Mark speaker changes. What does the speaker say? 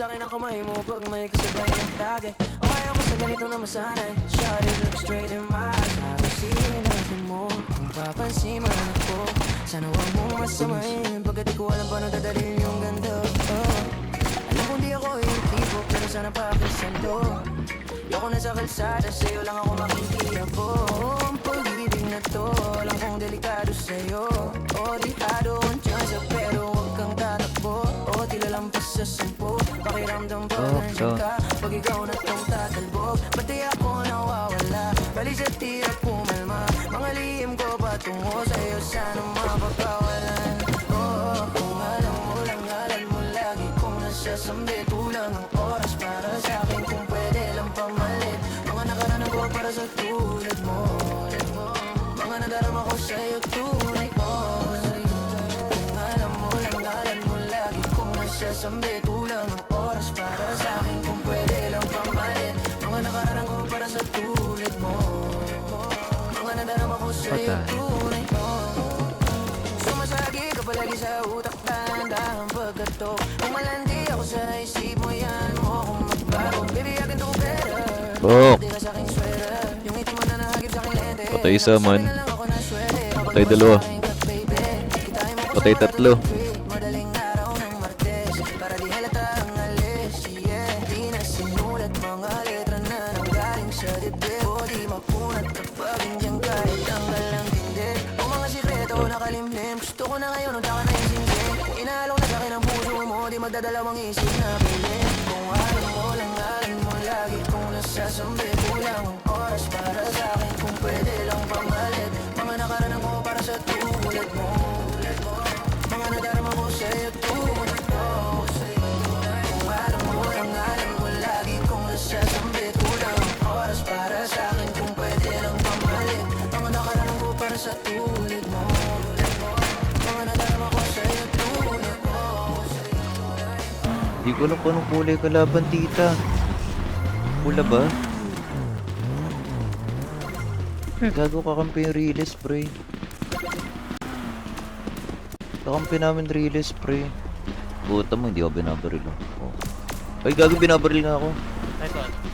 Speaker 1: sa'kin ang kamay mo pag may kasabay ng tagay. O kaya mo sa ganito na masanay. Shawty, look straight in my eyes. Nagusin natin mo kung papansin man ako. Sana huwag mong masamain pagkat di ko alam paano dadalhin yung ganda. Alam kong di ako yung tipo pero sana pakisan to. Yoko na sa kalsada, sa'yo lang ako makikiyabo. Ang pag-ibig na to, alam kong delikado sa'yo. O dihado ang tsansa pero huwag kang tatakbo. O tila lampas sa 10. Pakiramdam pa nandiyan ka pag ikaw na tong tatalbog. Ba't di ako nawawala? Bali sa tira pumalma. Mga lihim ko patungo sa'yo, sana mapagkawalan. Kung alam mo lang, alam mo lagi kong nasasambit. Kulang ang oras para sa'kin kung pwede lang pamalit. Mga nakaraan ko para sa tulad mo. Mga nadarama ko sa'yo tunay ko. Kung alam mo lang, alam mo lagi kong nasasambit. Kulang ang oras para sa'kin kung pwede lang pamalit. Mga nakaraan ko para sa tulad mo. Mga nadarama ko sa'yo tunay ko. Sumasagi ka palagi sa utak, dahan-dahan pagkatok. Kung malandi ako sa isip mo, yan mo kung magbago. Baby, I can do better. Di ka sa'king sweater. Yung ngiti mo na nahagip sa'king lente.
Speaker 2: Patay isa man. Patay dalawa. Patay tatlo.
Speaker 1: Madaling araw ng Martes para di halata ang alis. Yeah, di na sinulat mga letra na nanggaling sa dibdib. O di mapunat kapag hindi kahit tanggal ang tindi. O mga sikreto nakalimlim. Gusto ko na ngayon, huwag ka na isingin. Inaalok na sa'kin ang puso mo, di magdadalawang isip na bilhin. Kung alam mo lang, alam mo lagi kung nasasambi. Kulang ang oras para sa'kin kung pwede lang pamalit. Mga nakaraan ko para sa tulad mo. Mga nadarama ko sa'yo tulad ko. Kung alam mo lang, alam mo lagi kung nasasambi. Kulang ang oras para sa'kin kung pwede lang pamalit. Mga nakaraan ko para sa tulad mo. Mga nadarama ko sa'yo tulad ko.
Speaker 2: Di ko alam kung anong kulay kalaban, tita. Pula ba? Gago, kakampi yung release, pre. Kakampi namin release, pre. Buta mo, hindi ako binabaril. Oh. Ay, gago, binabaril nga ako.
Speaker 3: Nice one.